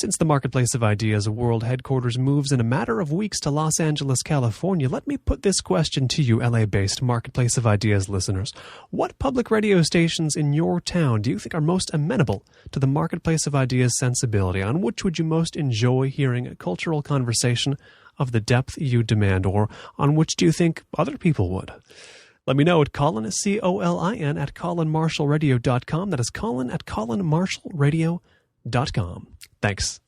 Since the Marketplace of Ideas world headquarters moves in a matter of weeks to Los Angeles, California, let me put this question to you, LA-based Marketplace of Ideas listeners. What public radio stations in your town do you think are most amenable to the Marketplace of Ideas sensibility? On which would you most enjoy hearing a cultural conversation of the depth you demand, or on which do you think other people would? Let me know at Colin, C-O-L-I-N, at colinmarshallradio.com. That is Colin at colinmarshallradio.com. Thanks.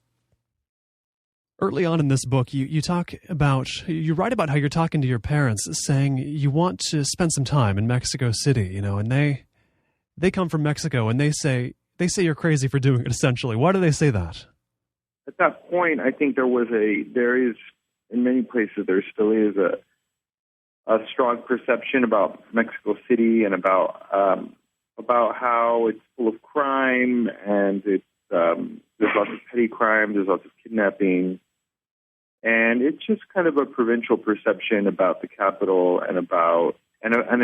Early on in this book, you write about how you're talking to your parents, saying you want to spend some time in Mexico City, and they come from Mexico, and they say you're crazy for doing it, essentially. Why do they say that? At that point, I think there is, in many places, there still is a strong perception about Mexico City and about how it's full of crime, and it's there's lots of petty crime, there's lots of kidnapping, and it's just kind of a provincial perception about the capital and a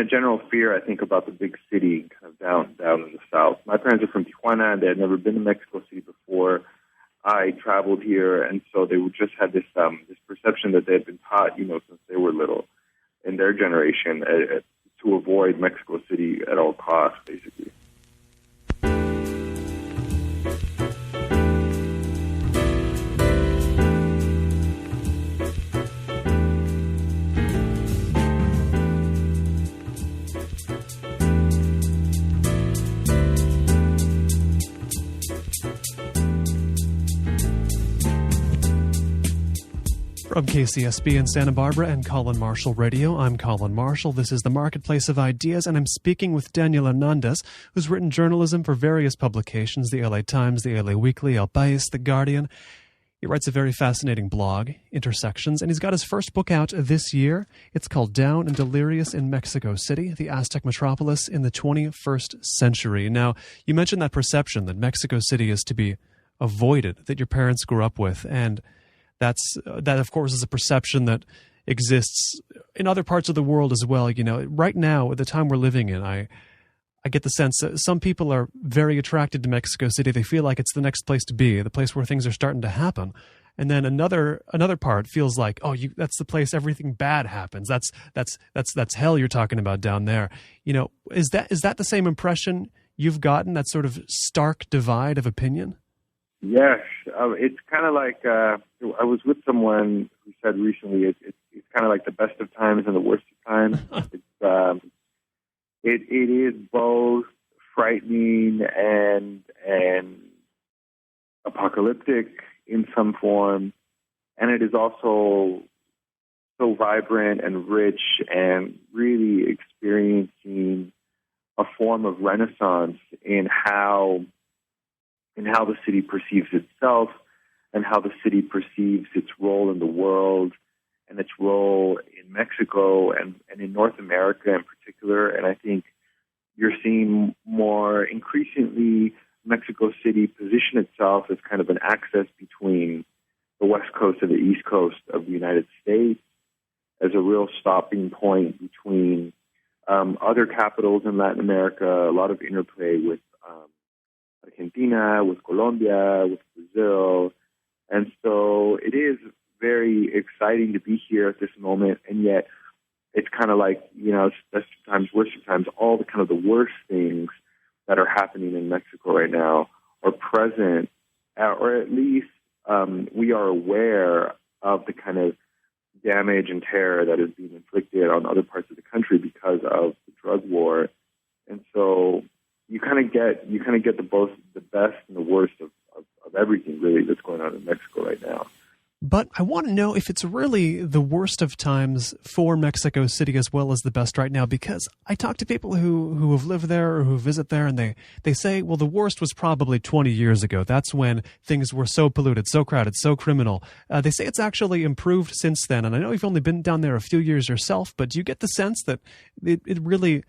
general fear, I think, about the big city kind of down in the south. My parents are from Tijuana, and they had never been to Mexico City before. I traveled here, and so they just had this perception that they had been taught, since they were little, in their generation, to avoid Mexico City at all costs, basically. From KCSB in Santa Barbara and Colin Marshall Radio, I'm Colin Marshall. This is the Marketplace of Ideas, and I'm speaking with Daniel Hernandez, who's written journalism for various publications, the LA Times, the LA Weekly, El País, The Guardian. He writes a very fascinating blog, Intersections, and he's got his first book out this year. It's called Down and Delirious in Mexico City, the Aztec Metropolis in the 21st Century. Now, you mentioned that perception that Mexico City is to be avoided, that your parents grew up with, and that, of course, is a perception that exists in other parts of the world as well. Right now, at the time we're living in, I get the sense that some people are very attracted to Mexico City. They feel like it's the next place to be, the place where things are starting to happen. And then another part feels like, that's the place everything bad happens. That's hell you're talking about down there. Is that the same impression you've gotten? That sort of stark divide of opinion? Yes, it's kind of like I was with someone who said recently it's kind of like the best of times and the worst of times. It is both frightening and apocalyptic in some form, and it is also so vibrant and rich and really experiencing a form of renaissance in how the city perceives itself and how the city perceives its role in the world and its role in Mexico and in North America in particular. And I think you're seeing more increasingly Mexico City position itself as kind of an access between the West Coast and the East Coast of the United States, as a real stopping point between other capitals in Latin America, a lot of interplay with Argentina, with Colombia, with Brazil. And so it is very exciting to be here at this moment, and yet it's kind of like, best of times, worst of times, all the kind of the worst things that are happening in Mexico right now are present, or at least we are aware of the kind of damage and terror that is being inflicted on other parts of the country because of the drug war. And so you kind of get the best and the worst of everything, really, that's going on in Mexico right now. But I want to know if it's really the worst of times for Mexico City as well as the best right now, because I talk to people who have lived there or who visit there, and they say, well, the worst was probably 20 years ago. That's when things were so polluted, so crowded, so criminal. They say it's actually improved since then. And I know you've only been down there a few years yourself, but do you get the sense that it really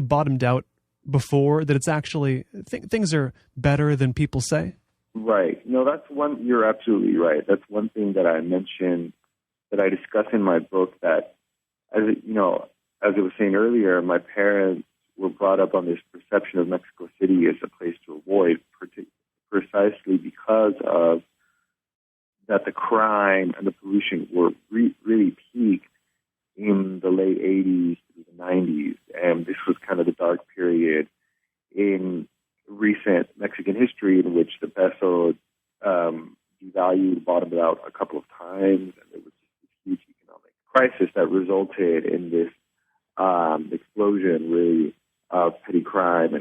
bottomed out before, that it's actually things are better than people say? Right. No, that's one. You're absolutely right. That's one thing that I mentioned, that I discuss in my book. That, as I was saying earlier, my parents were brought up on this perception of Mexico City as a place to avoid, precisely because of that the crime and the pollution were really peaked in the late 80s to the 90s. And this was kind of the dark period in recent Mexican history in which the peso devalued, bottomed out a couple of times, and there was this huge economic crisis that resulted in this explosion, really, of petty crime,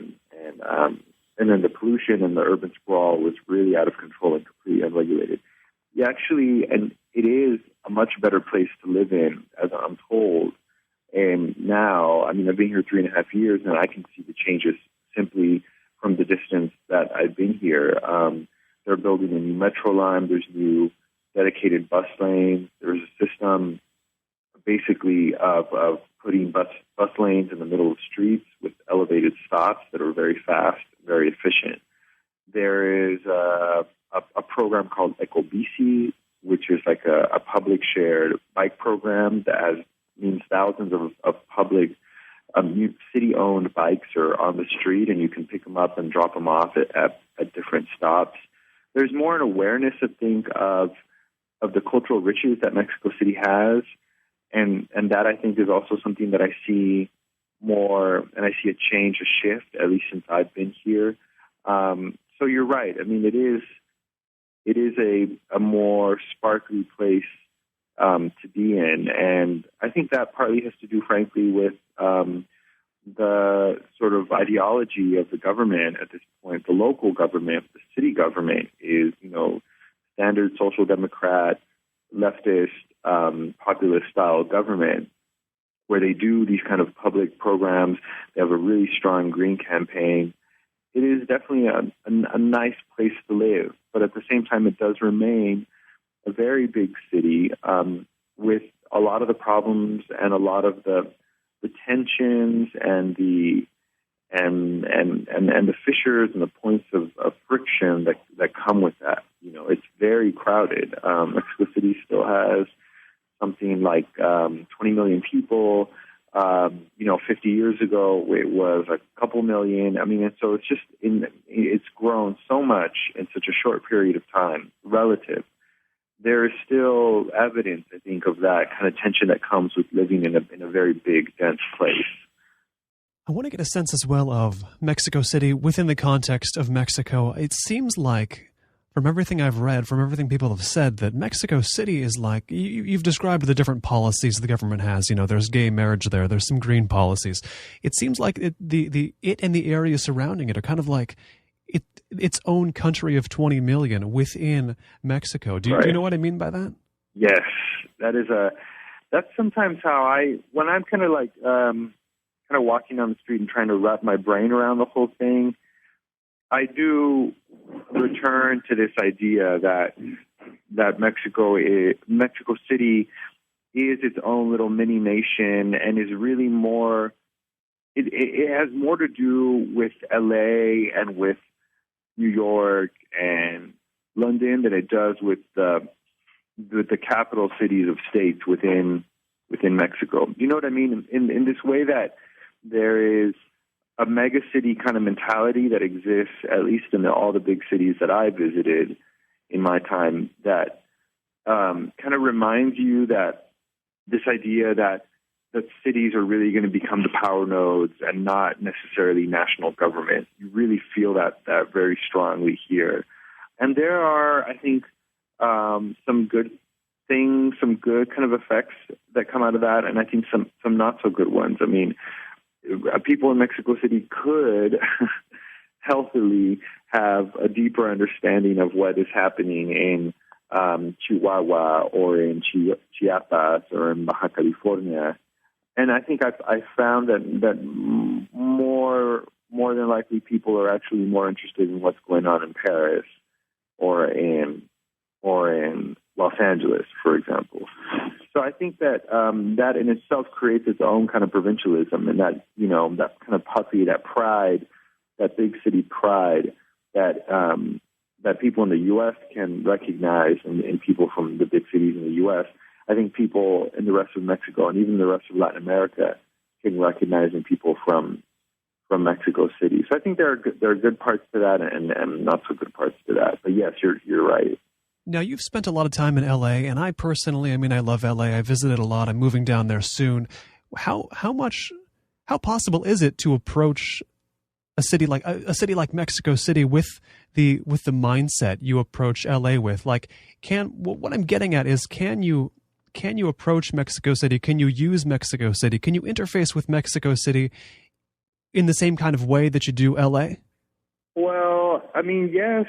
and then the pollution and the urban sprawl was really out of control and completely unregulated. Yeah, actually, and it is a much better place to live in, as I'm told. And now, I mean, I've been here 3.5 years, and I can see the changes simply from the distance that I've been here. They're building a new metro line. There's new dedicated bus lanes. There's a system, basically, of putting bus lanes in the middle of streets with elevated stops that are very fast, very efficient. There is a program called EcoBici, which is like a public shared bike program that means thousands of public city-owned bikes are on the street, and you can pick them up and drop them off at different stops. There's more an awareness, I think, of the cultural riches that Mexico City has, and that, I think, is also something that I see more, and I see a change, a shift, at least since I've been here. So you're right. I mean, it is a more sparkly place to be in, and I think that partly has to do, frankly, with the sort of ideology of the government at this point. The local government, the city government, is, standard social democrat, leftist, populist-style government, where they do these kind of public programs. They have a really strong green campaign. It is definitely a nice place to live, but at the same time, it does remain a very big city with a lot of the problems and a lot of the tensions and the fissures and the points of friction that come with that. It's very crowded. Mexico City still has something like 20 million people. 50 years ago, it was a couple million. I mean, and so it's grown so much in such a short period of time, relative. There is still evidence, I think, of that kind of tension that comes with living in a very big, dense place. I want to get a sense as well of Mexico City within the context of Mexico. It seems like, from everything I've read, from everything people have said, that Mexico City is like, you've described the different policies the government has. There's gay marriage there's some green policies. It seems like it and the area surrounding it are kind of like its own country of 20 million within Mexico. Do you know what I mean by that? Yes, that's sometimes how when I'm kind of like, kind of walking down the street and trying to wrap my brain around the whole thing, I do return to this idea that Mexico City is its own little mini nation and is really more. It has more to do with LA and with New York and London than it does with the capital cities of states within Mexico. You know what I mean? In this way that there is a mega city kind of mentality that exists, at least in all the big cities that I visited in my time, that kind of reminds you that this idea that cities are really going to become the power nodes and not necessarily national government. You really feel that very strongly here. And there are, I think, some good things, some good kind of effects that come out of that, and I think some not so good ones. I mean, people in Mexico City could healthily have a deeper understanding of what is happening in Chihuahua or in Chiapas or in Baja California. And I think I found that more than likely people are actually more interested in what's going on in Paris or in Los Angeles, for example. So I think that that in itself creates its own kind of provincialism, and that that kind of puppy, that pride, that big city pride that people in the U.S. can recognize, and people from the big cities in the U.S. I think people in the rest of Mexico and even the rest of Latin America can recognize in people from from Mexico City. So I think there are good parts to that and not so good parts to that. But yes, you're right. Now, you've spent a lot of time in L.A., and I personally, I love L.A. I visited a lot. I'm moving down there soon. How possible is it to approach a city like Mexico City with the mindset you approach L.A. with? Like, what I'm getting at is, can you approach Mexico City? Can you use Mexico City? Can you interface with Mexico City in the same kind of way that you do L.A.? Well, yes.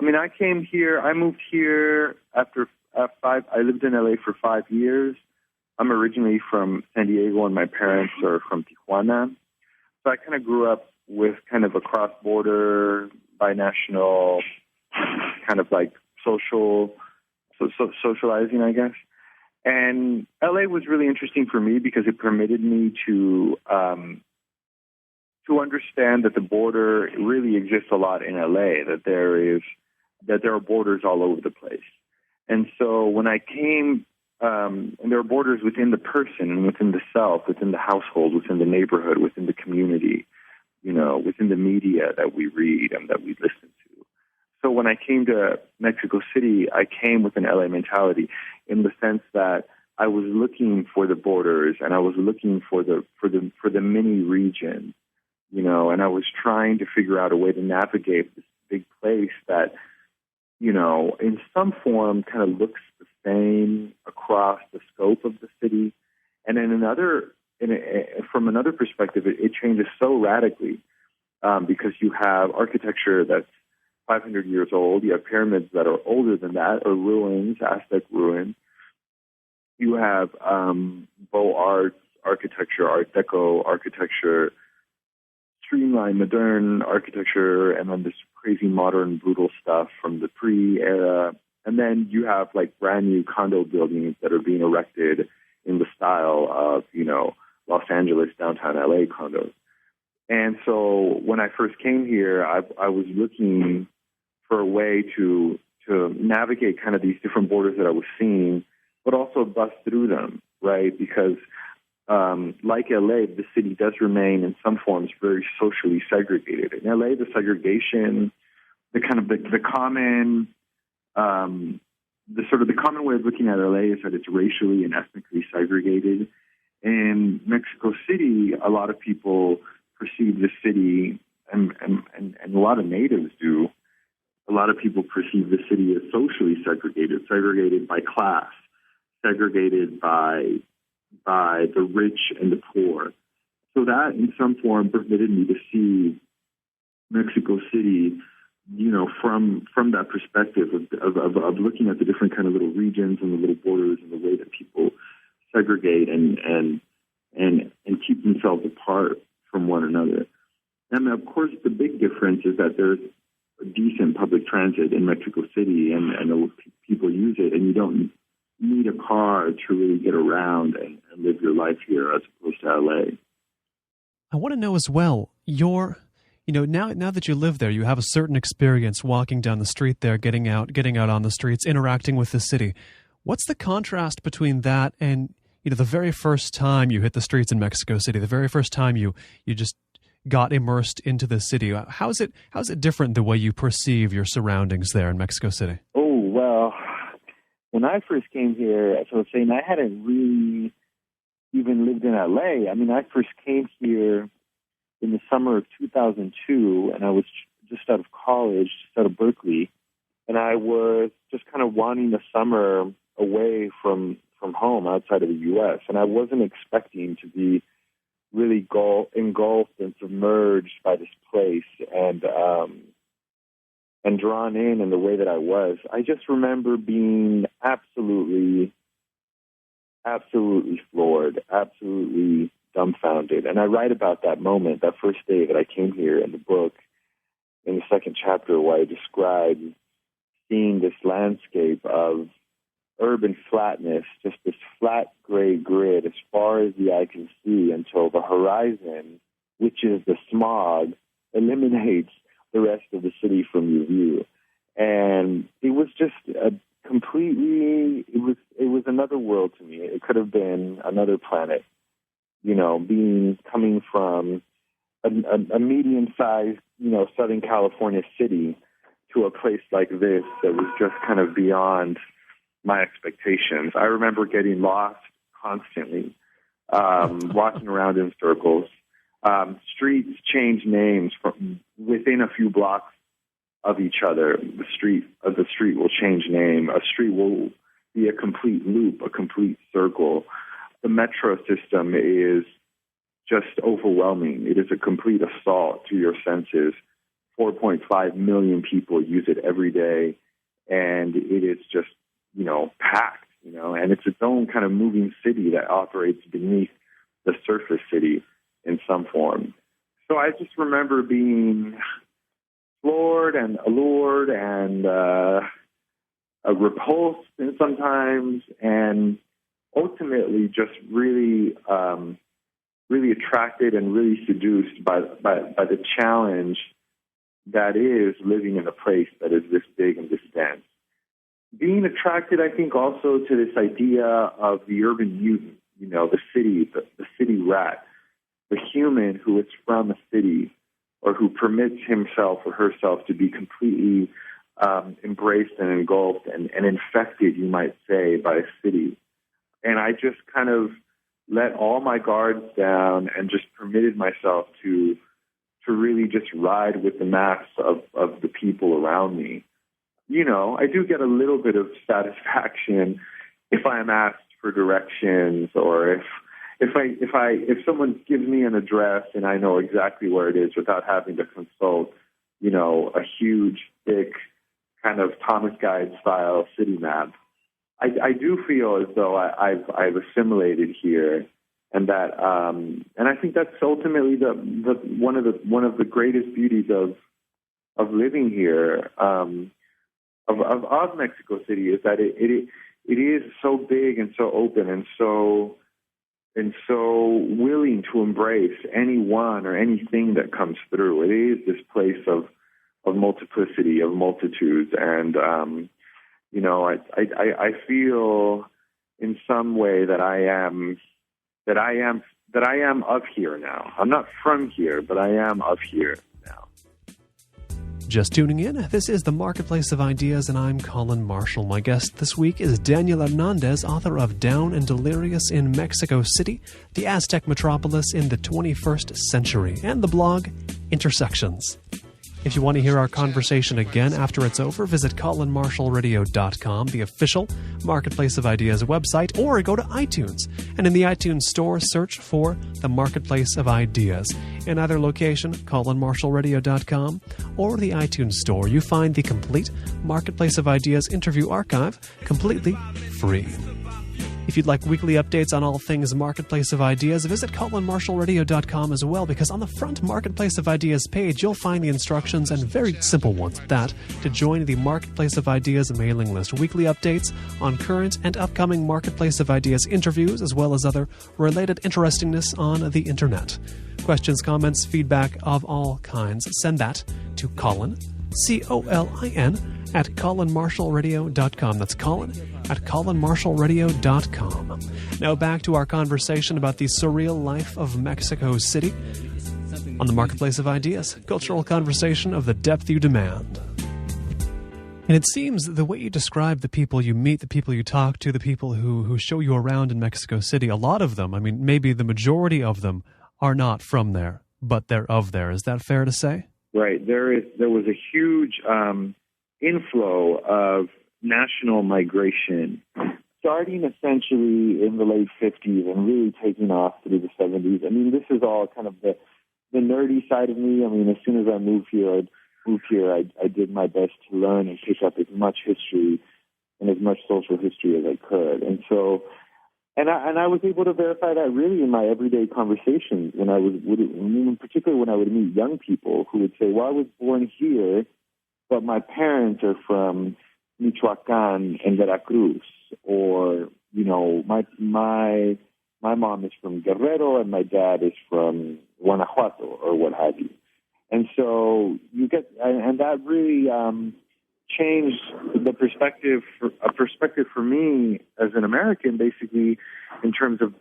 I moved here after 5. I lived in L.A. for 5 years. I'm originally from San Diego, and my parents are from Tijuana. So I kind of grew up with kind of a cross-border, binational, kind of like socializing, I guess. And L.A. was really interesting for me because it permitted me to understand that the border really exists a lot in L.A., that there are borders all over the place. And so when I came, and there are borders within the person and within the self, within the household, within the neighborhood, within the community, within the media that we read and that we listen to. So when I came to Mexico City, I came with an LA mentality in the sense that I was looking for the borders and I was looking for the mini region, and I was trying to figure out a way to navigate this big place that, in some form kind of looks the same across the scope of the city. And from another perspective, it changes so radically because you have architecture that's 500 years old. You have pyramids that are older than that, or ruins, Aztec ruins. You have Beaux Arts architecture, Art Deco architecture, streamlined modern architecture, and then this crazy modern brutal stuff from the pre-era. And then you have like brand new condo buildings that are being erected in the style of, Los Angeles, downtown LA condos. And so when I first came here, I was looking for a way to navigate kind of these different borders that I was seeing, but also bust through them, right? Because like LA, the city does remain in some forms very socially segregated. In LA, the segregation, the common way of looking at LA is that it's racially and ethnically segregated. In Mexico City, a lot of people perceive the city, and a lot of natives do. A lot of people perceive the city as socially segregated by class, segregated by the rich and the poor. So that, in some form, permitted me to see Mexico City, from that perspective of looking at the different kind of little regions and the little borders and the way that people segregate and keep themselves apart from one another. And of course, the big difference is that there's decent public transit in Mexico City, and people use it, and you don't need a car to really get around and live your life here as opposed to LA. I want to know as well, now that you live there, you have a certain experience walking down the street there, getting out on the streets, interacting with the city. What's the contrast between that and, the very first time you hit the streets in Mexico City, the very first time you just got immersed into the city? How's it different the way you perceive your surroundings there in Mexico City? Oh, well, when I first came here, as I was saying, I hadn't really even lived in LA. I first came here in the summer of 2002, and I was just out of college, just out of Berkeley, and I was just kind of wanting the summer away from home outside of the U.S., and I wasn't expecting to be really engulfed and submerged by this place and drawn in the way that I was. I just remember being absolutely floored, absolutely dumbfounded. And I write about that moment, that first day that I came here in the book, in the second chapter, where I describe seeing this landscape of urban flatness, just this flat gray grid as far as the eye can see until the horizon, which is the smog, eliminates the rest of the city from your view. And it was just it was another world to me. It could have been another planet, coming from a medium-sized, Southern California city to a place like this that was just kind of beyond my expectations. I remember getting lost constantly, walking around in circles. Streets change names from within a few blocks of each other. The street will change name. A street will be a complete loop, a complete circle. The metro system is just overwhelming. It is a complete assault to your senses. 4.5 million people use it every day, and it is just, packed, and it's its own kind of moving city that operates beneath the surface city in some form. So I just remember being floored and allured and repulsed sometimes, and ultimately just really attracted and really seduced by the challenge that is living in a place that is this big and this dense. Being attracted, I think, also to this idea of the urban mutant, the city rat, the human who is from a city or who permits himself or herself to be completely embraced and engulfed and infected, you might say, by a city. And I just kind of let all my guards down and just permitted myself to really just ride with the mass of the people around me. I do get a little bit of satisfaction if I am asked for directions, or if someone gives me an address and I know exactly where it is without having to consult, a huge, thick kind of Thomas Guide style city map. I do feel as though I've assimilated here, and that and I think that's ultimately the one of the greatest beauties of living here, of Mexico City, is that it is so big and so open and so willing to embrace anyone or anything that comes through. It is this place of multiplicity, of multitudes, and I feel in some way that I am of here now. I'm not from here, but I am of here now. Just tuning in, this is the Marketplace of Ideas, and I'm Colin Marshall. My guest this week is Daniel Hernandez, author of Down and Delirious in Mexico City, the Aztec Metropolis in the 21st Century, and the blog Intersections. If you want to hear our conversation again after it's over, visit colinmarshallradio.com, the official Marketplace of Ideas website, or go to iTunes. And in the iTunes store, search for the Marketplace of Ideas. In either location, colinmarshallradio.com or the iTunes store, you find the complete Marketplace of Ideas interview archive completely free. If you'd like weekly updates on all things Marketplace of Ideas, visit colinmarshallradio.com as well, because on the front Marketplace of Ideas page, you'll find the instructions, and very simple ones at that, to join the Marketplace of Ideas mailing list. Weekly updates on current and upcoming Marketplace of Ideas interviews, as well as other related interestingness on the internet. Questions, comments, feedback of all kinds, send that to Colin, C-O-L-I-N, at colinmarshallradio.com. That's Colin at colinmarshallradio.com. Now back to our conversation about the surreal life of Mexico City on the Marketplace of Ideas, cultural conversation of the depth you demand. And it seems the way you describe the people you meet, the people you talk to, the people who show you around in Mexico City, a lot of them, I mean, maybe the majority of them are not from there, but they're of there. Is that fair to say? Right. There was a huge inflow of national migration, starting essentially in the late 50s and really taking off through the 70s. I mean, this is all kind of the nerdy side of me. I mean, as soon as I moved here, I did my best to learn and pick up as much history and as much social history as I could. And so, and I was able to verify that really in my everyday conversations particularly when I would meet young people who would say, well, I was born here, but my parents are from Michoacán and Veracruz, or, my mom is from Guerrero and my dad is from Guanajuato, or what have you. And so and that really changed the perspective for me as an American, basically, in terms of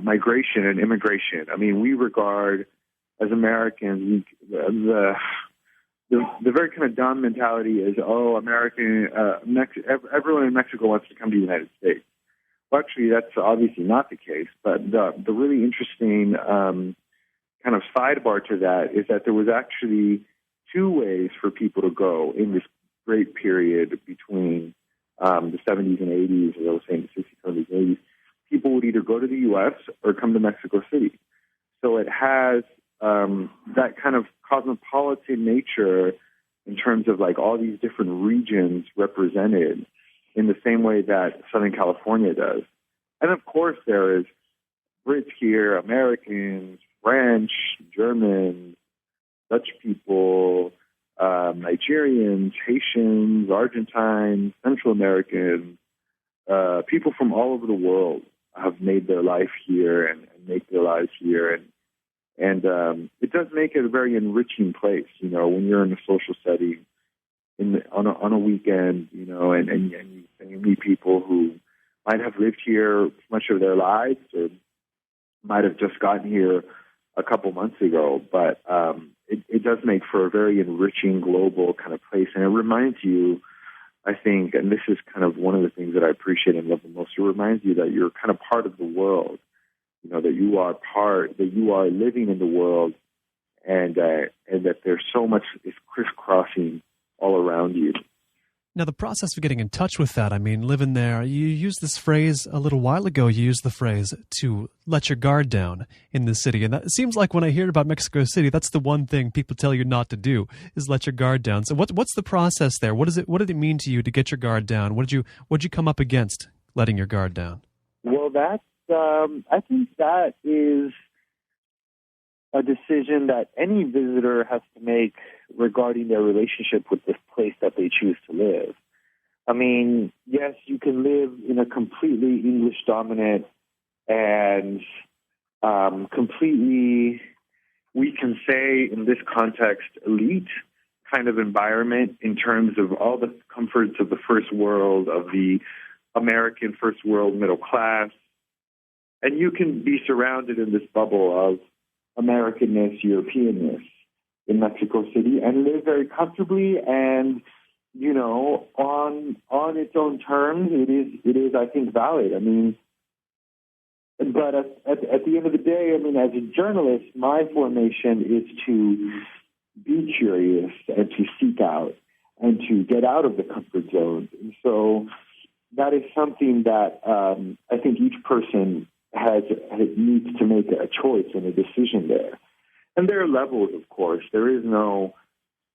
migration and immigration. I mean, we regard as Americans, the very kind of dumb mentality is, everyone in Mexico wants to come to the United States. Well, actually, that's obviously not the case. But the really interesting kind of sidebar to that is that there was actually two ways for people to go in this great period between the 70s and 80s, as I was saying, the 60s, 70s, and 80s. People would either go to the U.S. or come to Mexico City. So it has that kind of cosmopolitan nature in terms of like all these different regions represented in the same way that Southern California does. And of course there is Brits here, Americans, French, Germans, Dutch people, Nigerians, Haitians, Argentines, Central Americans, people from all over the world have made their life here and make their lives here. And it does make it a very enriching place, you know, when you're in a social setting on a weekend, you know, and you meet people who might have lived here much of their lives or might have just gotten here a couple months ago. But it does make for a very enriching global kind of place. And it reminds you, I think, and this is kind of one of the things that I appreciate and love the most, it reminds you that you're kind of part of the world, you know, that you are living in the world, and that there's so much is crisscrossing all around you. Now, the process of getting in touch with that, I mean, living there, you used this phrase a little while ago, you used the phrase to let your guard down in the city. And that, it seems like when I hear about Mexico City, that's the one thing people tell you not to do, is let your guard down. So what's the process there? What did it mean to you to get your guard down? What'd you come up against letting your guard down? Well, that's, I think that is a decision that any visitor has to make regarding their relationship with this place that they choose to live. I mean, yes, you can live in a completely English-dominant and completely, we can say in this context, elite kind of environment in terms of all the comforts of the first world, of the American first world middle class. And you can be surrounded in this bubble of Americanness, Europeanness in Mexico City and live very comfortably and, you know, on its own terms. It is, I think, valid. I mean, but at the end of the day, I mean, as a journalist, my formation is to be curious and to seek out and to get out of the comfort zones. And so that is something that I think each person needs to make a choice and a decision there. And there are levels, of course. There is no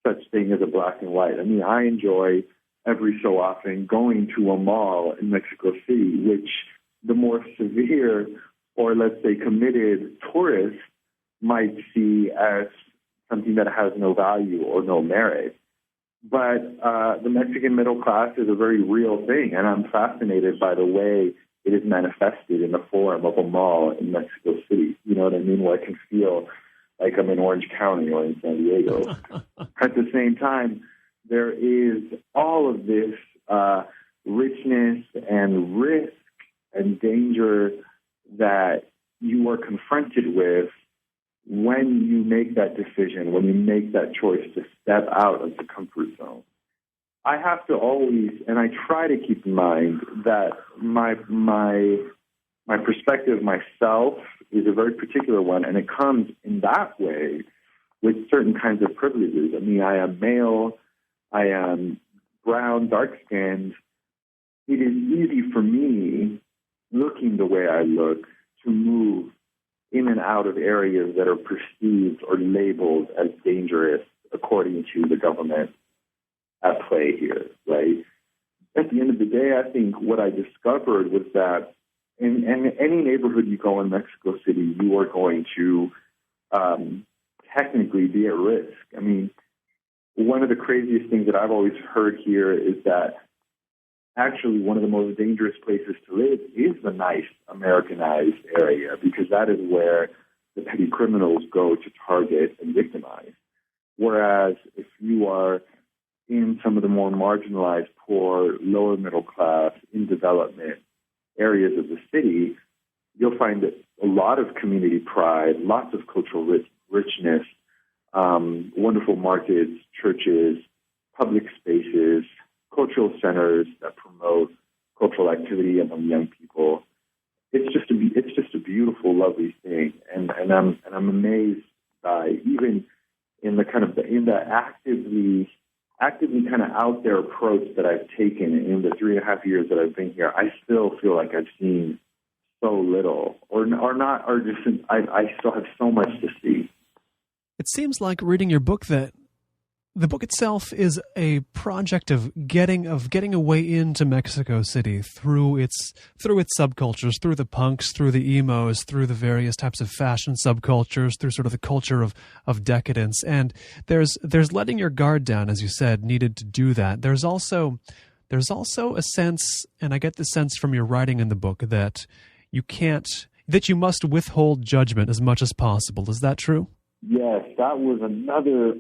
such thing as a black and white. I mean, I enjoy every so often going to a mall in Mexico City, which the more severe or, let's say, committed tourist might see as something that has no value or no merit. But the Mexican middle class is a very real thing, and I'm fascinated by the way it is manifested in the form of a mall in Mexico City. You know what I mean? Where I can feel like I'm in Orange County or in San Diego. At the same time, there is all of this richness and risk and danger that you are confronted with when you make that decision, when you make that choice to step out of the comfort zone. I have to always, and I try to keep in mind that my perspective, myself, is a very particular one, and it comes in that way with certain kinds of privileges. I mean, I am male, I am brown, dark-skinned. It is easy for me, looking the way I look, to move in and out of areas that are perceived or labeled as dangerous according to the government at play here, right? At the end of the day, I think what I discovered was that in any neighborhood you go in Mexico City, you are going to technically be at risk. I mean, one of the craziest things that I've always heard here is that actually one of the most dangerous places to live is the nice Americanized area, because that is where the petty criminals go to target and victimize. Whereas if you are in some of the more marginalized, poor, lower middle class, in development areas of the city, you'll find that a lot of community pride, lots of cultural richness, wonderful markets, churches, public spaces, cultural centers that promote cultural activity among young people. It's just a beautiful, lovely thing, and I'm amazed by, even in the actively kind of out there approach that I've taken in the 3.5 years that I've been here. I still feel like I've seen so little, I still have so much to see. It seems like, reading your book, that the book itself is a project of getting a way into Mexico City through its subcultures, through the punks, through the emos, through the various types of fashion subcultures, through sort of the culture of decadence. And there's letting your guard down, as you said, needed to do that. There's also a sense, and I get the sense from your writing in the book, that you must withhold judgment as much as possible. Is that true? Yes, that was another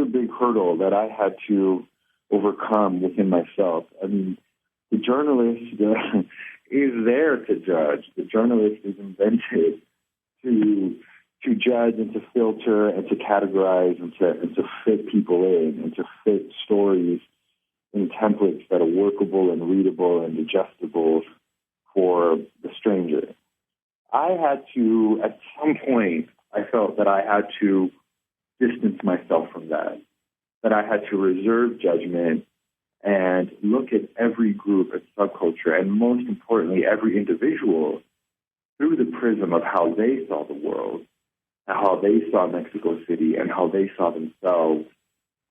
big hurdle that I had to overcome within myself. I mean, the journalist is there to judge. The journalist is invented to judge and to filter and to categorize and to fit people in and to fit stories in templates that are workable and readable and digestible for the stranger. I had to, at some point, I felt that I had to distance myself from that I had to reserve judgment and look at every group and subculture, and most importantly, every individual, through the prism of how they saw the world, and how they saw Mexico City, and how they saw themselves,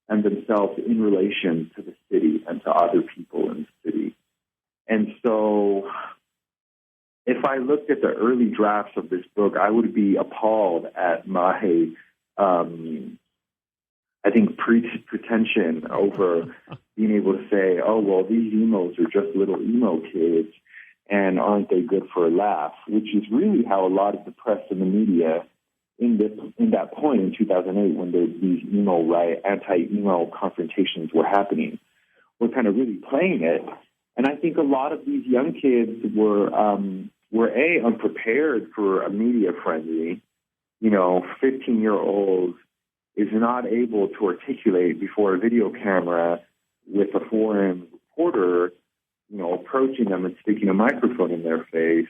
and themselves in relation to the city and to other people in the city. And so, if I looked at the early drafts of this book, I would be appalled at my I think pretension over being able to say, oh, well, these emos are just little emo kids, and aren't they good for a laugh? Which is really how a lot of the press and the media in that point in 2008, when these anti-emo confrontations were happening, were kind of really playing it. And I think a lot of these young kids were unprepared for a media-friendly, 15-year-old is not able to articulate before a video camera with a foreign reporter, approaching them and sticking a microphone in their face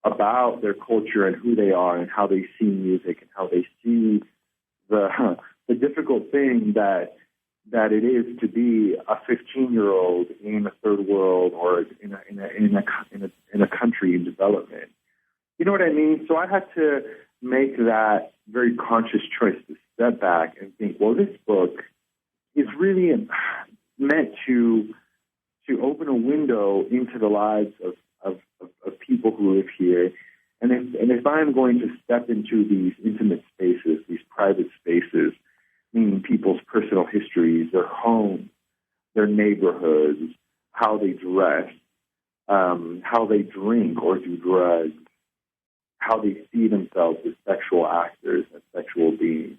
about their culture and who they are and how they see music and how they see the difficult thing that it is to be a 15-year-old in a third world or in a country in development. You know what I mean? So I had to make that very conscious choice to step back and think, well, this book is really meant to open a window into the lives of people who live here. And if I'm going to step into these intimate spaces, these private spaces, meaning people's personal histories, their homes, their neighborhoods, how they dress, how they drink or do drugs, how they see themselves as sexual actors and sexual beings,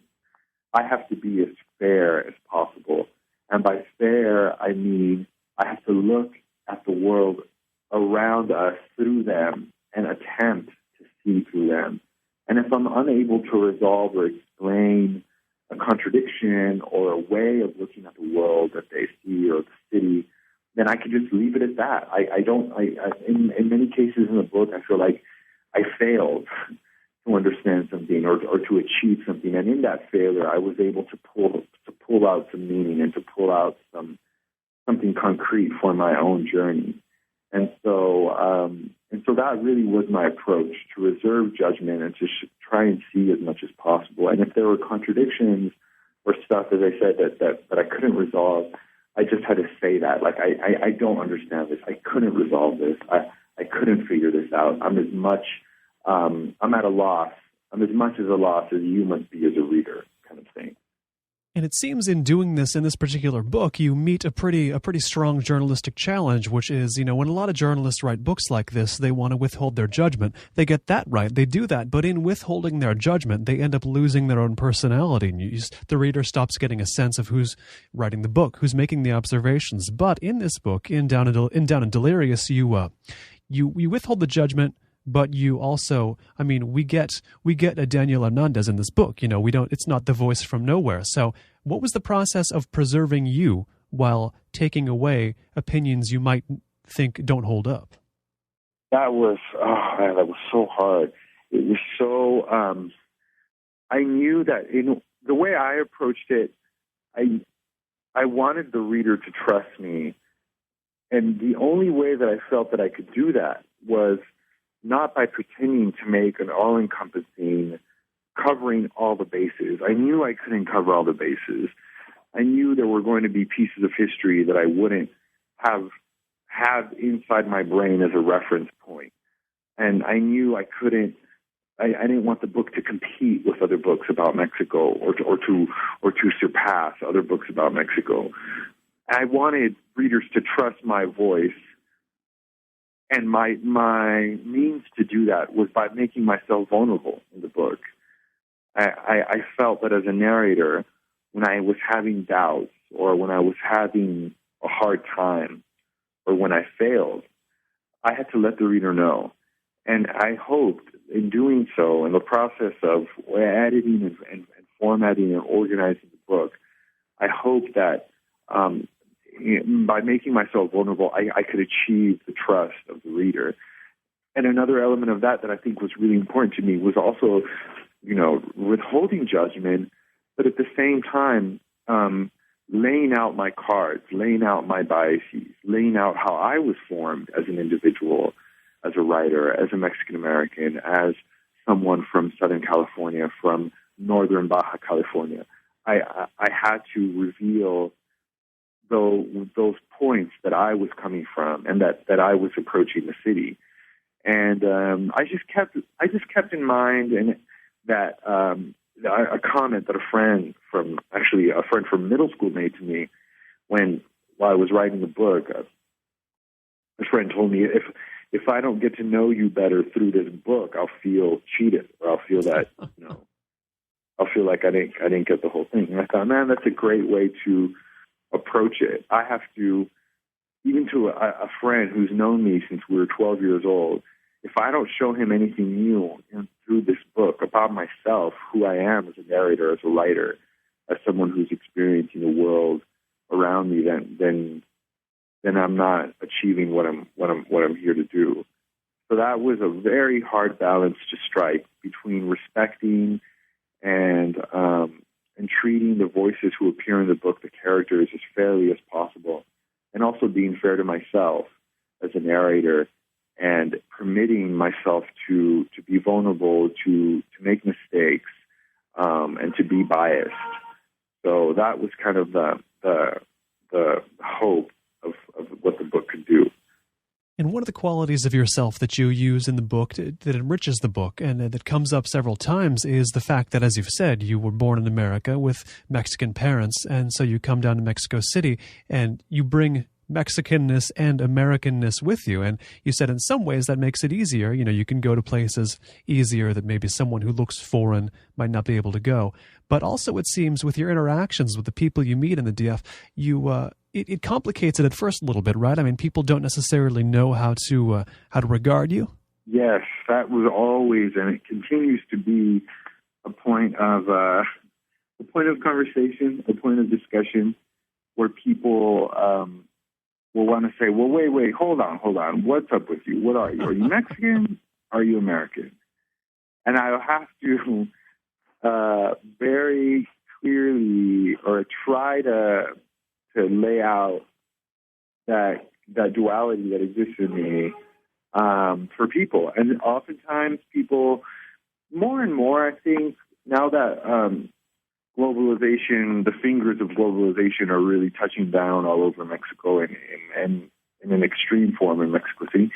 I have to be as fair as possible. And by fair, I mean I have to look at the world around us through them and attempt to see through them. And if I'm unable to resolve or explain a contradiction or a way of looking at the world that they see or the city, then I can just leave it at that. In many cases in the book, I feel like I failed to understand something or to achieve something. And in that failure, I was able to pull out some meaning and to pull out something concrete for my own journey. And so that really was my approach, to reserve judgment and to try and see as much as possible. And if there were contradictions or stuff, as I said, that I couldn't resolve, I just had to say that. Like, I don't understand this. I couldn't resolve this. I couldn't figure this out. I'm at a loss. I'm as much as a loss as you must be as a reader, kind of thing. And it seems in doing this, in this particular book, you meet a pretty strong journalistic challenge, which is, when a lot of journalists write books like this, they want to withhold their judgment. They get that right. They do that. But in withholding their judgment, they end up losing their own personality. And the reader stops getting a sense of who's writing the book, who's making the observations. But in this book, in Down and Delirious, you withhold the judgment, but you also, I mean, we get a Daniel Hernandez in this book. It's not the voice from nowhere. So what was the process of preserving you while taking away opinions you might think don't hold up? That was so hard. It was so, I knew that the way I approached it, I wanted the reader to trust me. And the only way that I felt that I could do that was not by pretending to make an all-encompassing, covering all the bases. I knew I couldn't cover all the bases. I knew there were going to be pieces of history that I wouldn't have inside my brain as a reference point. And I knew I didn't want the book to compete with other books about Mexico or to surpass other books about Mexico. I wanted readers to trust my voice, and my means to do that was by making myself vulnerable in the book. I felt that as a narrator, when I was having doubts or when I was having a hard time or when I failed, I had to let the reader know. And I hoped in doing so, in the process of editing and formatting and organizing the book, I hoped that by making myself vulnerable, I could achieve the trust of the reader. And another element of that I think was really important to me was also, withholding judgment, but at the same time, laying out my cards, laying out my biases, laying out how I was formed as an individual, as a writer, as a Mexican-American, as someone from Southern California, from Northern Baja California. I had to reveal those points that I was coming from and that I was approaching the city. And I just kept in mind that a comment that a friend from middle school made to me while I was writing the book. A friend told me, if I don't get to know you better through this book, I'll feel cheated, or I'll feel that I'll feel like I didn't get the whole thing. And I thought, man, that's a great way to approach it. I have to, even to a friend who's known me since we were 12 years old, if I don't show him anything new through this book about myself, who I am as a narrator, as a writer, as someone who's experiencing the world around me, then I'm not achieving what I'm here to do. So that was a very hard balance to strike between respecting and treating the voices who appear in the book, the characters, as fairly as possible, and also being fair to myself as a narrator and permitting myself to be vulnerable, to make mistakes, and to be biased. So that was kind of the hope of what the book could do. And one of the qualities of yourself that you use in the book that enriches the book and that comes up several times is the fact that, as you've said, you were born in America with Mexican parents, and so you come down to Mexico City and you bring Mexicanness and Americanness with you. And you said in some ways that makes it easier. You can go to places easier that maybe someone who looks foreign might not be able to go. But also it seems with your interactions with the people you meet in the DF, it complicates it at first a little bit, right? I mean, people don't necessarily know how to regard you. Yes, that was always, and it continues to be a point of conversation, a point of discussion, where people will want to say, "Well, wait, hold on, what's up with you? What are you? Are you Mexican? Are you American?" And I'll have to very clearly or try to lay out that duality that exists in me for people. And oftentimes people, more and more, I think, now that globalization, the fingers of globalization are really touching down all over Mexico and in an extreme form in Mexico City,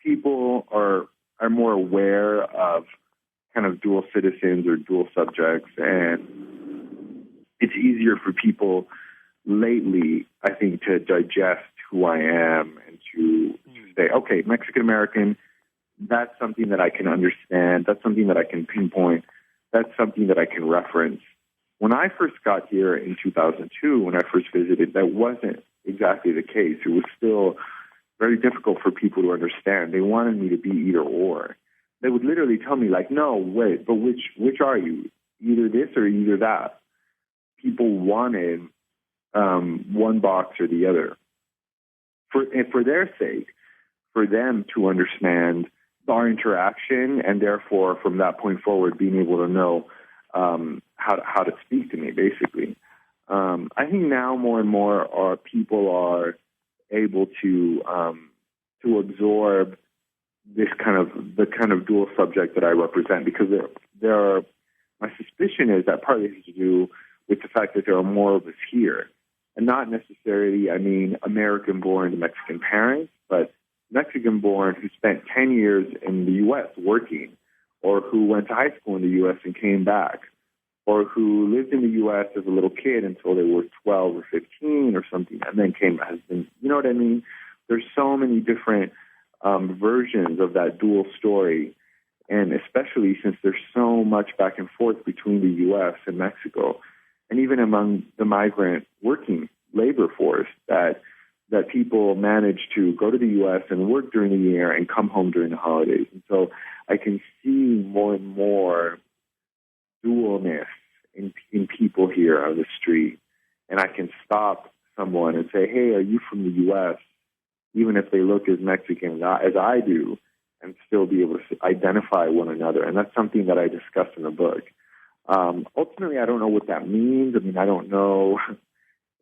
people are more aware of kind of dual citizens or dual subjects, and it's easier for people lately, I think, to digest who I am and to say, okay, Mexican-American, that's something that I can understand. That's something that I can pinpoint. That's something that I can reference. When I first got here in 2002, when I first visited, that wasn't exactly the case. It was still very difficult for people to understand. They wanted me to be either or. they would literally tell me, like, no, wait, but which are you? Either this or either that. People wanted one box or the other. For their sake, for them to understand our interaction, and therefore, from that point forward, being able to know how to speak to me, basically. I think now more and more people are able to absorb the kind of dual subject that I represent, because my suspicion is that partly has to do with the fact that there are more of us here, and not necessarily, American-born Mexican parents, but Mexican-born who spent 10 years in the U.S. working, or who went to high school in the U.S. and came back, or who lived in the U.S. as a little kid until they were 12 or 15 or something, and then came back. You know what I mean? There's so many different versions of that dual story, and especially since there's so much back and forth between the U.S. and Mexico, and even among the migrant working labor force, that people manage to go to the U.S. and work during the year and come home during the holidays. And so I can see more and more dualness in people here on the street, and I can stop someone and say, hey, are you from the U.S., even if they look as Mexican as I do, and still be able to identify one another. And that's something that I discuss in the book. Ultimately, I don't know what that means. I don't know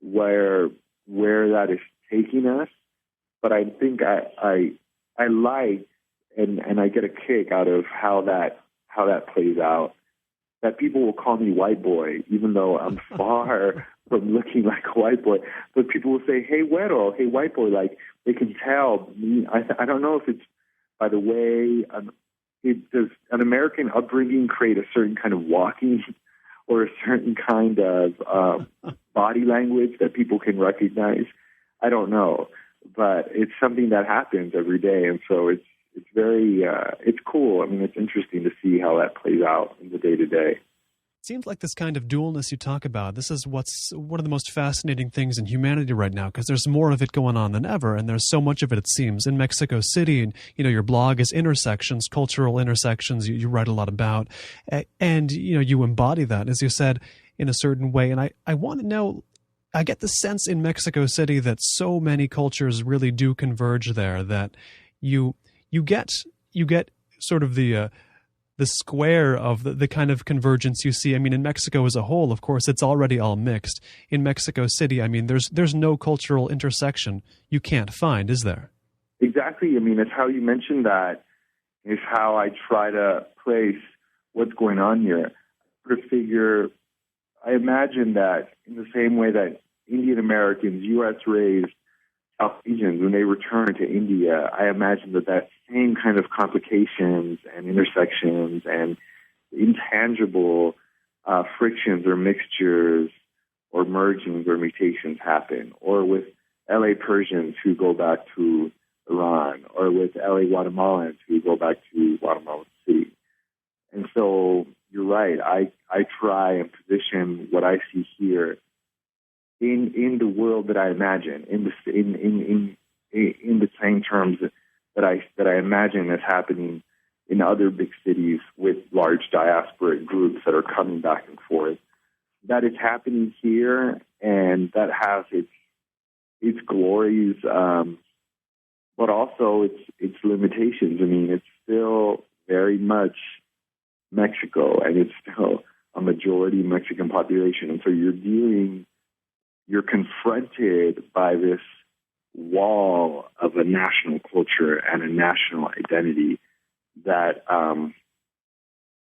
where that is taking us, but I think I like and I get a kick out of how that plays out. That people will call me white boy, even though I'm far from looking like a white boy. But people will say, hey, güero, hey, white boy. Like, they can tell me. I don't know if it's by the way, does an American upbringing create a certain kind of walking or a certain kind of body language that people can recognize? I don't know. But it's something that happens every day. And so it's very, it's cool. It's interesting to see how that plays out in the day-to-day. It seems like this kind of dualness you talk about, this is what's one of the most fascinating things in humanity right now, because there's more of it going on than ever, and there's so much of it seems. In Mexico City, and your blog is intersections, cultural intersections, you write a lot about, and you embody that, as you said, in a certain way. And I want to know, I get the sense in Mexico City that so many cultures really do converge there, that you get sort of the square of the kind of convergence you see. In Mexico as a whole, of course, it's already all mixed. In Mexico City, there's no cultural intersection you can't find, is there? Exactly. It's how you mentioned that is how I try to place what's going on here. I imagine that in the same way that Indian Americans, U.S.-raised South Asians, when they return to India, I imagine that same kind of complications and intersections and intangible frictions or mixtures or mergings or mutations happen, or with L.A. Persians who go back to Iran, or with L.A. Guatemalans who go back to Guatemala City. And so you're right. I try and position what I see here in the world that I imagine, in the same terms that I imagine is happening in other big cities with large diasporic groups that are coming back and forth. That is happening here, and that has its glories, but also its limitations. It's still very much Mexico, and it's still a majority Mexican population, and so you're confronted by this wall of a national culture and a national identity that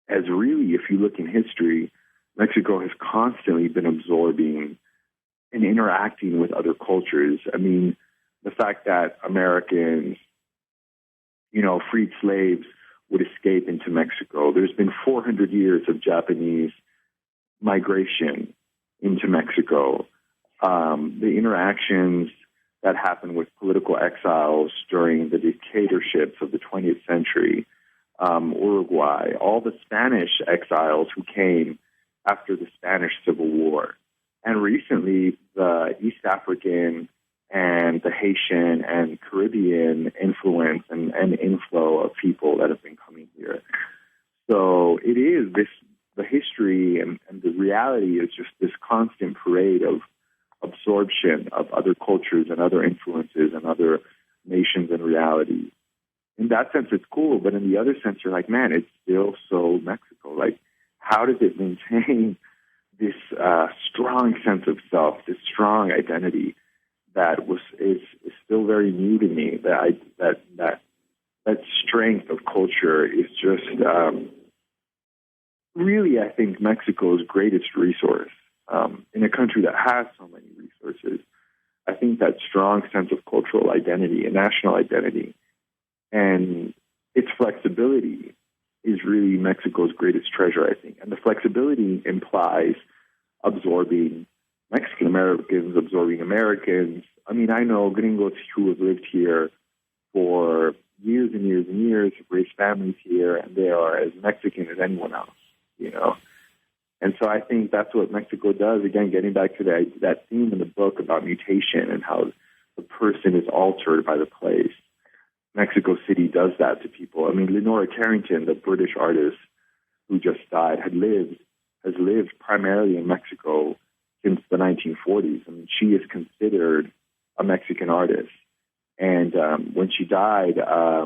has really, if you look in history, Mexico has constantly been absorbing and interacting with other cultures. The fact that Americans, freed slaves would escape into Mexico. There's been 400 years of Japanese migration into Mexico. The interactions that happened with political exiles during the dictatorships of the 20th century, Uruguay, all the Spanish exiles who came after the Spanish Civil War, and recently the East African and the Haitian and Caribbean influence and inflow of people that have been coming here. reality. In that sense, it's cool, but in the other sense, you're like, man, it's still so Mexico. Like, how does it maintain this strong sense of self, this strong identity that is still very new to me? That strength of culture is just really, I think, Mexico's greatest resource. In a country that has so many resources, I think that strong sense of cultural identity and national identity and its flexibility is really Mexico's greatest treasure, I think. And the flexibility implies absorbing Mexican-Americans, absorbing Americans. I mean, I know gringos who have lived here for years and years and years, have raised families here, and they are as Mexican as anyone else, you know. And so I think that's what Mexico does. Again, getting back to that theme in the book about mutation and how the person is altered by the place. Mexico City does that to people. I mean, Lenora Carrington, the British artist who just died, has lived primarily in Mexico since the 1940s. I mean, she is considered a Mexican artist. And when she died, I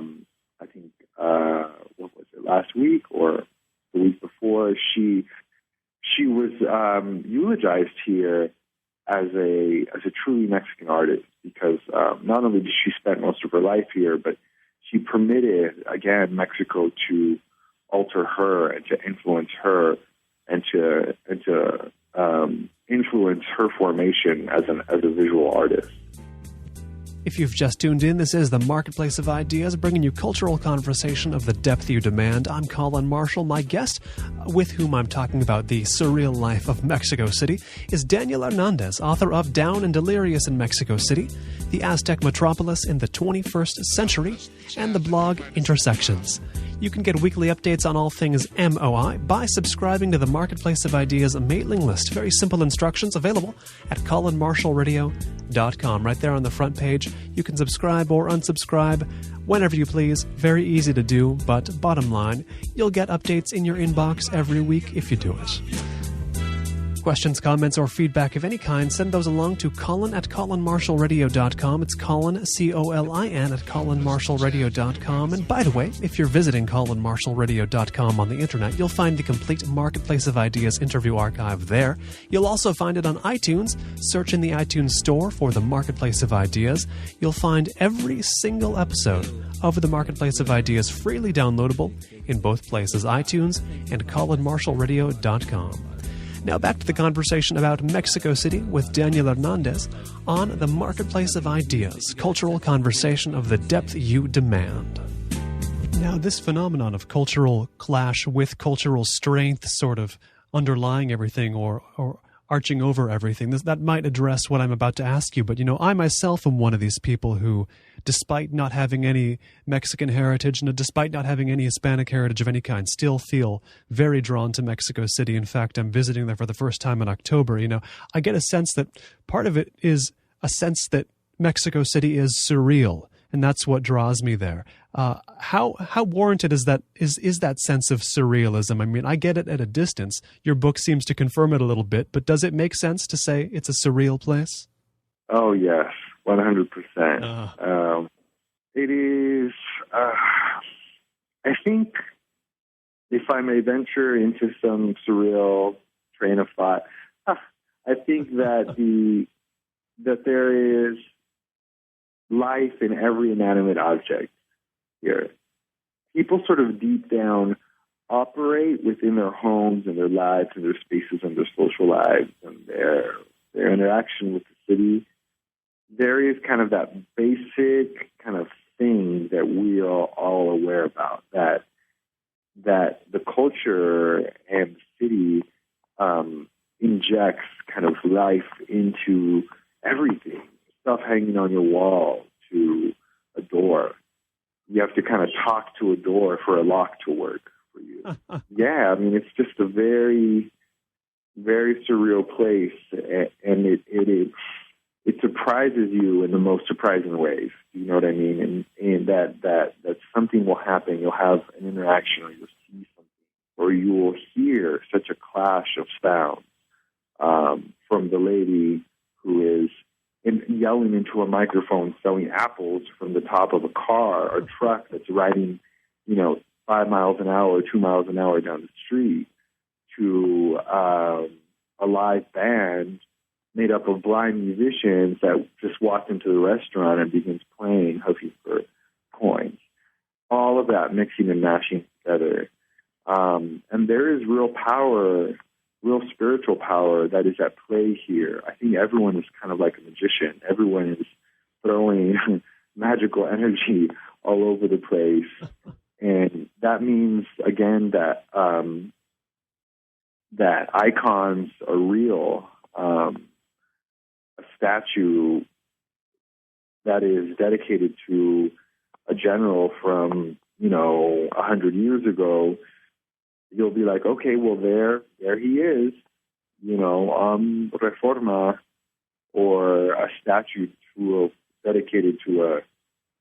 think, what was it, last week or the week before, she was eulogized here as a truly Mexican artist because not only did she spend most of her life here, but she permitted, again, Mexico to alter her and to influence her and to influence her formation as a visual artist. If you've just tuned in, this is the Marketplace of Ideas, bringing you cultural conversation of the depth you demand. I'm Colin Marshall. My guest, with whom I'm talking about the surreal life of Mexico City, is Daniel Hernandez, author of Down and Delirious in Mexico City, the Aztec Metropolis in the 21st Century, and the blog Intersections. You can get weekly updates on all things MOI by subscribing to the Marketplace of Ideas mailing list. Very simple instructions available at colinmarshallradio.com. Right there on the front page, you can subscribe or unsubscribe whenever you please. Very easy to do, but bottom line, you'll get updates in your inbox every week if you do it. Questions, comments, or feedback of any kind, send those along to Colin at colinmarshallradio.com. It's Colin, C-O-L-I-N, at colinmarshallradio.com. And by the way, if you're visiting colinmarshallradio.com on the internet, you'll find the complete Marketplace of Ideas interview archive there. You'll also find it on iTunes. Search in the iTunes store for the Marketplace of Ideas. You'll find every single episode of the Marketplace of Ideas freely downloadable in both places, iTunes and colinmarshallradio.com. Now back to the conversation about Mexico City with Daniel Hernandez on the Marketplace of Ideas, cultural conversation of the depth you demand. Now, this phenomenon of cultural clash with cultural strength sort of underlying everything or arching over everything, that might address what I'm about to ask you. But, I myself am one of these people who, despite not having any Mexican heritage and despite not having any Hispanic heritage of any kind, still feel very drawn to Mexico City. In fact, I'm visiting there for the first time in October. I get a sense that part of it is a sense that Mexico City is surreal, and that's what draws me there. How warranted is that sense of surrealism? I mean, I get it at a distance. Your book seems to confirm it a little bit, but does it make sense to say it's a surreal place? Oh, yes, 100%. It is, I think, if I may venture into some surreal train of thought, I think that that there is life in every inanimate object here. People sort of deep down operate within their homes and their lives and their spaces and their social lives and their interaction with the city. There is kind of that basic kind of thing that we are all aware about, that the culture and the city injects kind of life into everything. Stuff hanging on your wall to a door. You have to kind of talk to a door for a lock to work for you. Yeah, I mean, it's just a very, very surreal place, and it surprises you in the most surprising ways. You know what I mean? And that something will happen. You'll have an interaction, or you'll see something, or you will hear such a clash of sounds from the lady who is and yelling into a microphone, selling apples from the top of a car or truck that's riding, 5 miles an hour, 2 miles an hour down the street, to a live band made up of blind musicians that just walked into the restaurant and begins playing, hoping for coins. All of that mixing and mashing together. And there is real power, real spiritual power that is at play here. I think everyone is kind of like a magician. Everyone is throwing magical energy all over the place. And that means, again, that that icons are real. A statue that is dedicated to a general from, 100 years ago, you'll be like, okay, well, there he is, Reforma, or a statue dedicated to a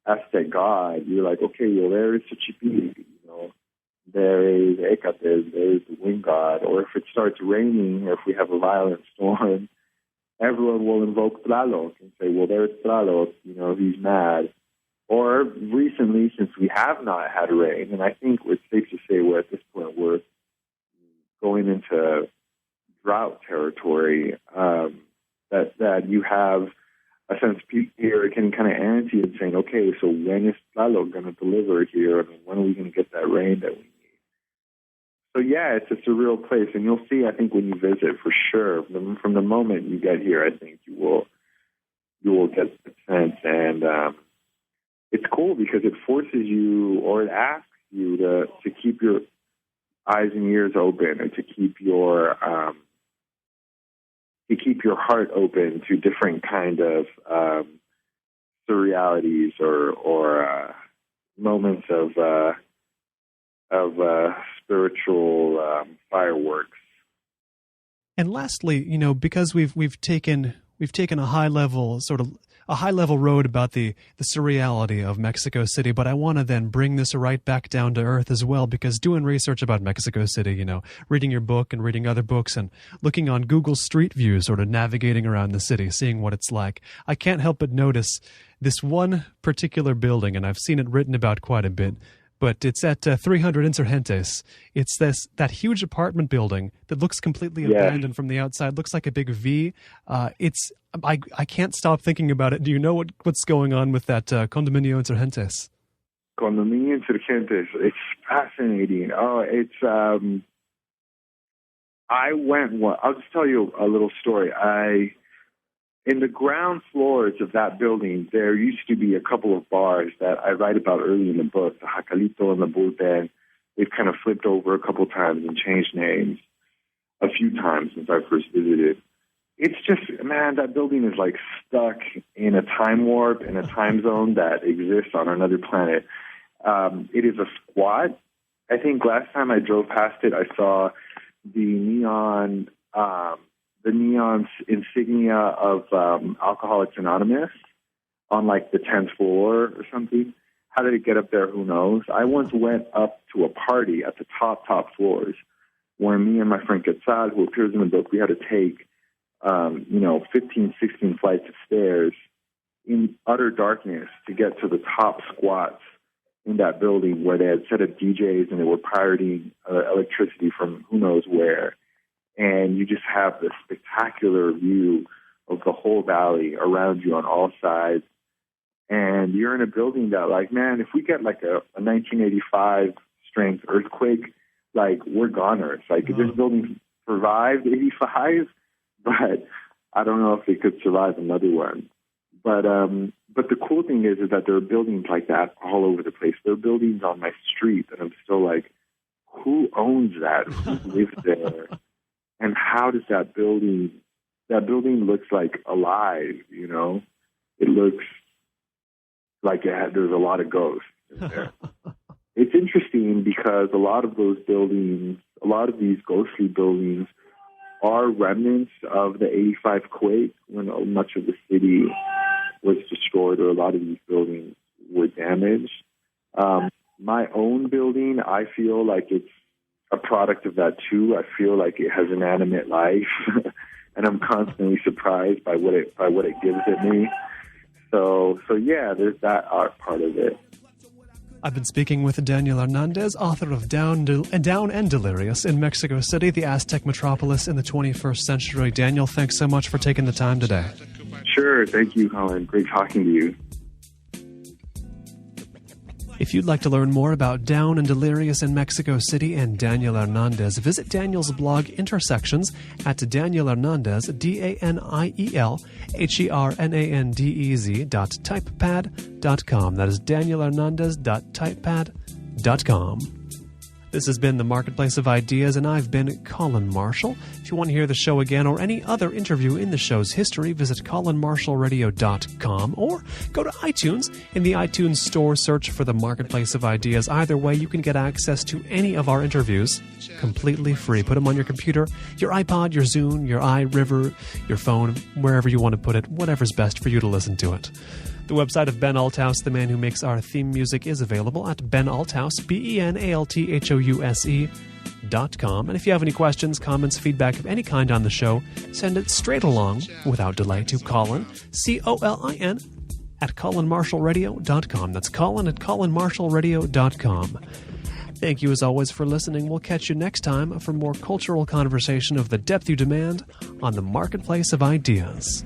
Aztec god. You're like, okay, well, there is Xochipilli, there is Ecatl, there is the wind god. Or if it starts raining, or if we have a violent storm, everyone will invoke Tlaloc and say, well, there's Tlaloc, he's mad. Or recently, since we have not had rain, and I think it's safe to say at this point we're going into drought territory, that you have a sense of people here getting kind of antsy and saying, okay, so when is Tlaloc going to deliver here? I mean, when are we going to get that rain that we need? So yeah, it's a surreal place, and you'll see, I think, when you visit, for sure, from the moment you get here, I think you will get the sense. And it's cool because it forces you, or it asks you to keep your eyes and ears open, and to keep your heart open to different kind of surrealities or moments of spiritual fireworks. And lastly, because we've taken a high level road about the surreality of Mexico City, but I want to then bring this right back down to earth as well, because doing research about Mexico City, reading your book and reading other books and looking on Google Street View, sort of navigating around the city, seeing what it's like, I can't help but notice this one particular building, and I've seen it written about quite a bit, but it's at 300 Insurgentes. It's that huge apartment building that looks completely abandoned from the outside. Looks like a big V. I can't stop thinking about it. Do you know what's going on with that Condominio Insurgentes? Condominio Insurgentes. It's fascinating. Oh, it's. I'll just tell you a little story. In the ground floors of that building, there used to be a couple of bars that I write about early in the book, the Jacalito and the Bullpen. They've kind of flipped over a couple times and changed names a few times since I first visited. It's just, man, that building is like stuck in a time warp, in a time zone that exists on another planet. It is a squat. I think last time I drove past it, I saw the neon insignia of Alcoholics Anonymous on like the 10th floor or something. How did it get up there? Who knows? I once went up to a party at the top floors where me and my friend Quetzal, who appears in the book, we had to take 15, 16 flights of stairs in utter darkness to get to the top squats in that building where they had set up DJs and they were pirating electricity from who knows where. And you just have this spectacular view of the whole valley around you on all sides. And you're in a building that, like, man, if we get like a 1985 strength earthquake, like, we're goners. Like, this building survived 85, but I don't know if it could survive another one. But the cool thing is that there are buildings like that all over the place. There are buildings on my street that I'm still like, who owns that? Who lives there? And how does that building looks like alive, It looks like there's a lot of ghosts in there. It's interesting because a lot of those buildings, a lot of these ghostly buildings are remnants of the 85 quake when much of the city was destroyed, or a lot of these buildings were damaged. My own building, I feel like it's a product of that too. I feel like it has an animate life. and I'm constantly surprised by what it gives at me. So yeah, there's that art part of it. I've been speaking with Daniel Hernandez, author of Down and Delirious in Mexico City, the Aztec Metropolis in the 21st century. Daniel, thanks so much for taking the time today. Sure. Thank you, Colin. Great talking to you. If you'd like to learn more about Down and Delirious in Mexico City and Daniel Hernandez, visit Daniel's blog Intersections at Daniel Hernandez, DanielHernandez.typepad.com. That is DanielHernandez.typepad.com. This has been The Marketplace of Ideas, and I've been Colin Marshall. If you want to hear the show again or any other interview in the show's history, visit colinmarshallradio.com or go to iTunes. In the iTunes store, search for The Marketplace of Ideas. Either way, you can get access to any of our interviews completely free. Put them on your computer, your iPod, your Zune, your iRiver, your phone, wherever you want to put it, whatever's best for you to listen to it. The website of Ben Althouse, the man who makes our theme music, is available at benalthouse, BenAlthouse.com. And if you have any questions, comments, feedback of any kind on the show, send it straight along, without delay, to Colin, COLIN, at colinmarshallradio.com. That's Colin at colinmarshallradio.com. Thank you as always for listening. We'll catch you next time for more cultural conversation of the depth you demand on the Marketplace of Ideas.